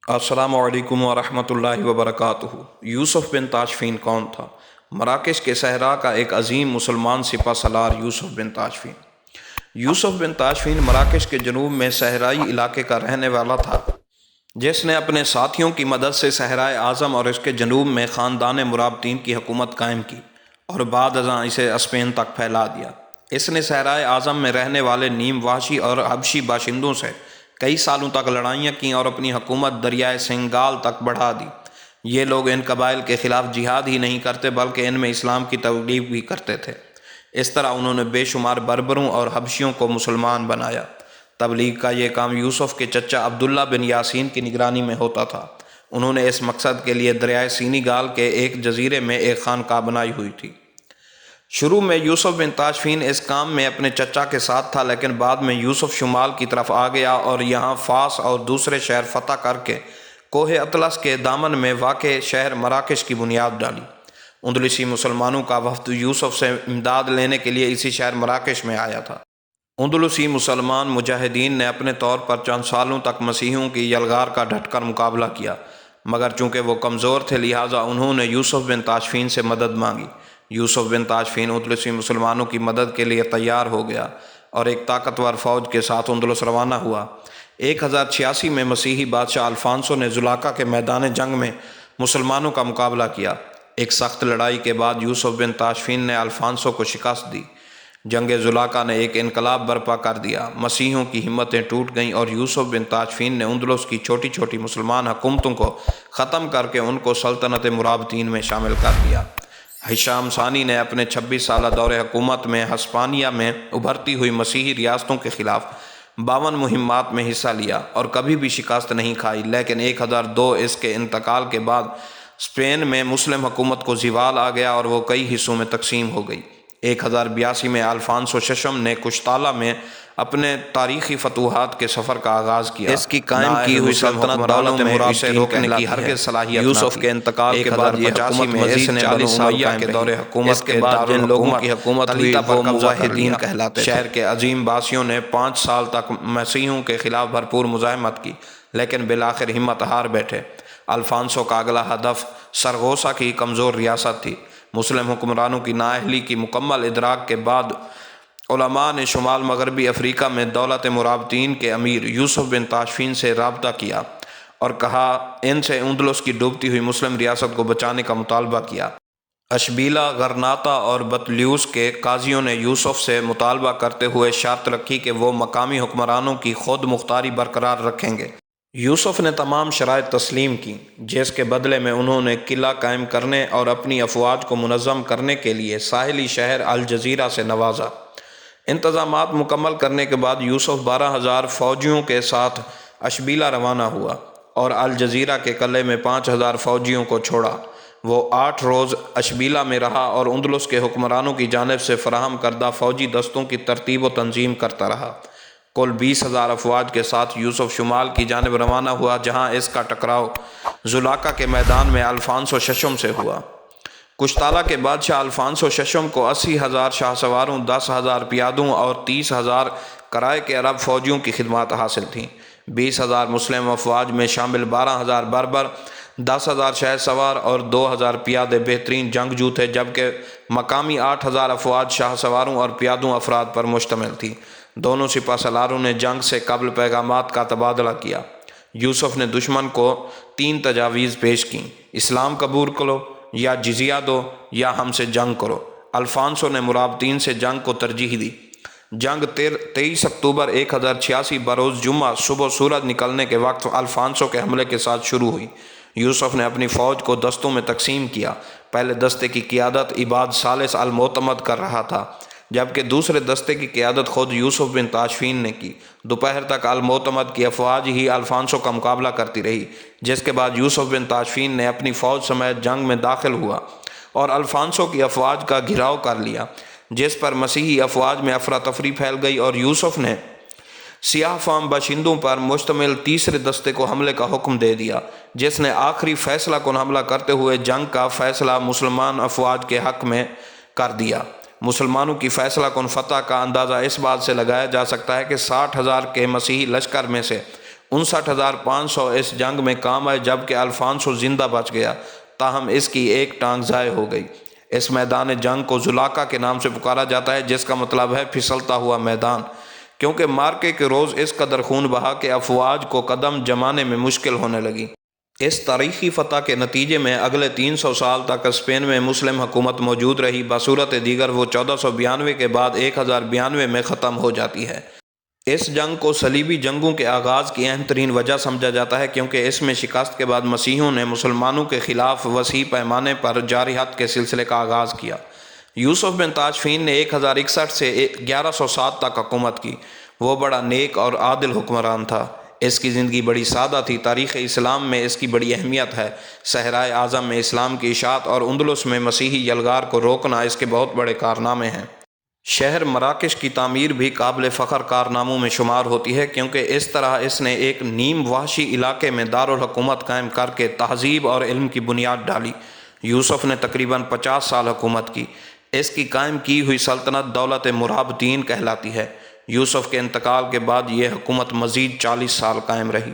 السلام علیکم ورحمۃ اللہ وبرکاتہ۔ یوسف بن تاشفین کون تھا؟ مراکش کے صحرا کا ایک عظیم مسلمان سپہ سالار یوسف بن تاشفین۔ یوسف بن تاشفین مراکش کے جنوب میں صحرائی علاقے کا رہنے والا تھا، جس نے اپنے ساتھیوں کی مدد سے صحرائے اعظم اور اس کے جنوب میں خاندان مرابطین کی حکومت قائم کی اور بعد ازاں اسے اسپین تک پھیلا دیا۔ اس نے صحرائے اعظم میں رہنے والے نیم وحشی اور حبشی باشندوں سے کئی سالوں تک لڑائیاں کیں اور اپنی حکومت دریائے سنگال تک بڑھا دی۔ یہ لوگ ان قبائل کے خلاف جہاد ہی نہیں کرتے بلکہ ان میں اسلام کی تبلیغ بھی کرتے تھے۔ اس طرح انہوں نے بے شمار بربروں اور حبشیوں کو مسلمان بنایا۔ تبلیغ کا یہ کام یوسف کے چچا عبداللہ بن یاسین کی نگرانی میں ہوتا تھا۔ انہوں نے اس مقصد کے لیے دریائے سینیگال کے ایک جزیرے میں ایک خانقاہ بنائی ہوئی تھی۔ شروع میں یوسف بن تاشفین اس کام میں اپنے چچا کے ساتھ تھا، لیکن بعد میں یوسف شمال کی طرف آ گیا اور یہاں فاس اور دوسرے شہر فتح کر کے کوہ اطلس کے دامن میں واقع شہر مراکش کی بنیاد ڈالی۔ اندلسی مسلمانوں کا وفد یوسف سے امداد لینے کے لیے اسی شہر مراکش میں آیا تھا۔ اندلسی مسلمان مجاہدین نے اپنے طور پر چند سالوں تک مسیحیوں کی یلغار کا ڈٹ کر مقابلہ کیا، مگر چونکہ وہ کمزور تھے لہٰذا انہوں نے یوسف بن تاشفین سے مدد مانگی۔ یوسف بن تاشفین اندلسی مسلمانوں کی مدد کے لیے تیار ہو گیا اور ایک طاقتور فوج کے ساتھ اندلس روانہ ہوا۔ 1086 میں مسیحی بادشاہ الفانسو نے زلاکا کے میدان جنگ میں مسلمانوں کا مقابلہ کیا۔ ایک سخت لڑائی کے بعد یوسف بن تاشفین نے الفانسو کو شکست دی۔ جنگ زلاکا نے ایک انقلاب برپا کر دیا، مسیحیوں کی ہمتیں ٹوٹ گئیں اور یوسف بن تاشفین نے اندلس کی چھوٹی چھوٹی مسلمان حکومتوں کو ختم کر کے ان کو سلطنت مرابطین میں شامل کر دیا۔ ہشام ثانی نے اپنے 26 سالہ دور حکومت میں ہسپانیہ میں ابھرتی ہوئی مسیحی ریاستوں کے خلاف 52 مہمات میں حصہ لیا اور کبھی بھی شکست نہیں کھائی، لیکن 1002 اس کے انتقال کے بعد اسپین میں مسلم حکومت کو زوال آ گیا اور وہ کئی حصوں میں تقسیم ہو گئی۔ 1082 میں الفانسو ششم نے کشتالہ میں اپنے تاریخی فتوحات کے سفر کا آغاز کیا۔ اس کی قائم کی ہوئی سلطنت دولت مرابطین روکنے کی ہرگز صلاحیت یوسف کے انتقال کے بعد 1085 میں اس نے 40 سال کے دور حکومت کے بعد جن لوگوں کی حکومت ہوئی وہ موحدین کہلاتے تھے۔ شہر کے عظیم باسیوں نے 5 سال تک مسیحیوں کے خلاف بھرپور مزاحمت کی، لیکن بالآخر ہمت ہار بیٹھے۔ الفانسو کا اگلا ہدف سرگوسا کی کمزور ریاست تھی۔ مسلم حکمرانوں کی نااہلی کی مکمل ادراک کے بعد علماء نے شمال مغربی افریقہ میں دولت مرابطین کے امیر یوسف بن تاشفین سے رابطہ کیا اور کہا ان سے اندلس کی ڈوبتی ہوئی مسلم ریاست کو بچانے کا مطالبہ کیا۔ اشبیلا، غرناطہ اور بطلیوس کے قاضیوں نے یوسف سے مطالبہ کرتے ہوئے شرط رکھی کہ وہ مقامی حکمرانوں کی خود مختاری برقرار رکھیں گے۔ یوسف نے تمام شرائط تسلیم کیں، جس کے بدلے میں انہوں نے قلعہ قائم کرنے اور اپنی افواج کو منظم کرنے کے لیے ساحلی شہر الجزیرہ سے نوازا۔ انتظامات مکمل کرنے کے بعد یوسف 12,000 فوجیوں کے ساتھ اشبیلا روانہ ہوا اور الجزیرہ کے قلعے میں 5,000 فوجیوں کو چھوڑا۔ وہ 8 روز اشبیلا میں رہا اور اندلس کے حکمرانوں کی جانب سے فراہم کردہ فوجی دستوں کی ترتیب و تنظیم کرتا رہا۔ کل 20,000 افواج کے ساتھ یوسف شمال کی جانب روانہ ہوا، جہاں اس کا ٹکراؤ زلاکا کے میدان میں الفانسو ششم سے ہوا۔ کشتالہ کے بادشاہ الفانسو ششم کو 80,000 شاہ سواروں، 10,000 پیادوں اور 30,000 کرائے کے عرب فوجیوں کی خدمات حاصل تھیں۔ 20,000 مسلم افواج میں شامل 12,000 بربر، 10,000 شہ سوار اور 2,000 پیادے بہترین جنگجو تھے، جبکہ مقامی 8,000 افواج شاہ سواروں اور پیادوں افراد پر مشتمل تھی۔ دونوں سپہ سالاروں نے جنگ سے قبل پیغامات کا تبادلہ کیا۔ یوسف نے دشمن کو 3 تجاویز پیش کیں: اسلام قبول کرو، یا جزیہ دو، یا ہم سے جنگ کرو۔ الفانسو نے مرابطین سے جنگ کو ترجیح دی۔ جنگ 23 اکتوبر 1086 بروز جمعہ صبح سورج نکلنے کے وقت الفانسو کے حملے کے ساتھ شروع ہوئی۔ یوسف نے اپنی فوج کو دستوں میں تقسیم کیا۔ پہلے دستے کی قیادت عباد ثالث المعتمد کر رہا تھا، جبکہ دوسرے دستے کی قیادت خود یوسف بن تاشفین نے کی۔ دوپہر تک المعتمد کی افواج ہی الفانسو کا مقابلہ کرتی رہی، جس کے بعد یوسف بن تاشفین نے اپنی فوج سمیت جنگ میں داخل ہوا اور الفانسو کی افواج کا گھیراؤ کر لیا، جس پر مسیحی افواج میں افراتفری پھیل گئی اور یوسف نے سیاہ فام باشندوں پر مشتمل تیسرے دستے کو حملے کا حکم دے دیا، جس نے آخری فیصلہ کن حملہ کرتے ہوئے جنگ کا فیصلہ مسلمان افواج کے حق میں کر دیا۔ مسلمانوں کی فیصلہ کن فتح کا اندازہ اس بات سے لگایا جا سکتا ہے کہ 60,000 کے مسیحی لشکر میں سے 59,500 اس جنگ میں کام آئے جبکہ الفانسو زندہ بچ گیا، تاہم اس کی ایک ٹانگ ضائع ہو گئی۔ اس میدان جنگ کو زلاقہ کے نام سے پکارا جاتا ہے، جس کا مطلب ہے پھسلتا ہوا میدان، کیونکہ مارکے کے روز اس قدر خون بہا کہ افواج کو قدم جمانے میں مشکل ہونے لگی۔ اس تاریخی فتح کے نتیجے میں اگلے 300 سال تک اسپین میں مسلم حکومت موجود رہی، بصورت دیگر وہ 1492 کے بعد 1092 میں ختم ہو جاتی ہے۔ اس جنگ کو صلیبی جنگوں کے آغاز کی اہم ترین وجہ سمجھا جاتا ہے، کیونکہ اس میں شکست کے بعد مسیحیوں نے مسلمانوں کے خلاف وسیع پیمانے پر جارحیت کے سلسلے کا آغاز کیا۔ یوسف بن تاشفین نے 1061 سے 1107 تک حکومت کی۔ وہ بڑا نیک اور عادل حکمران تھا۔ اس کی زندگی بڑی سادہ تھی۔ تاریخ اسلام میں اس کی بڑی اہمیت ہے۔ صحرائے اعظم میں اسلام کی اشاعت اور اندلس میں مسیحی یلغار کو روکنا اس کے بہت بڑے کارنامے ہیں۔ شہر مراکش کی تعمیر بھی قابل فخر کارناموں میں شمار ہوتی ہے، کیونکہ اس طرح اس نے ایک نیم وحشی علاقے میں دارالحکومت قائم کر کے تہذیب اور علم کی بنیاد ڈالی۔ یوسف نے تقریباً 50 سال حکومت کی۔ اس کی قائم کی ہوئی سلطنت دولت مرابطین کہلاتی ہے۔ یوسف کے انتقال کے بعد یہ حکومت مزید 40 سال قائم رہی۔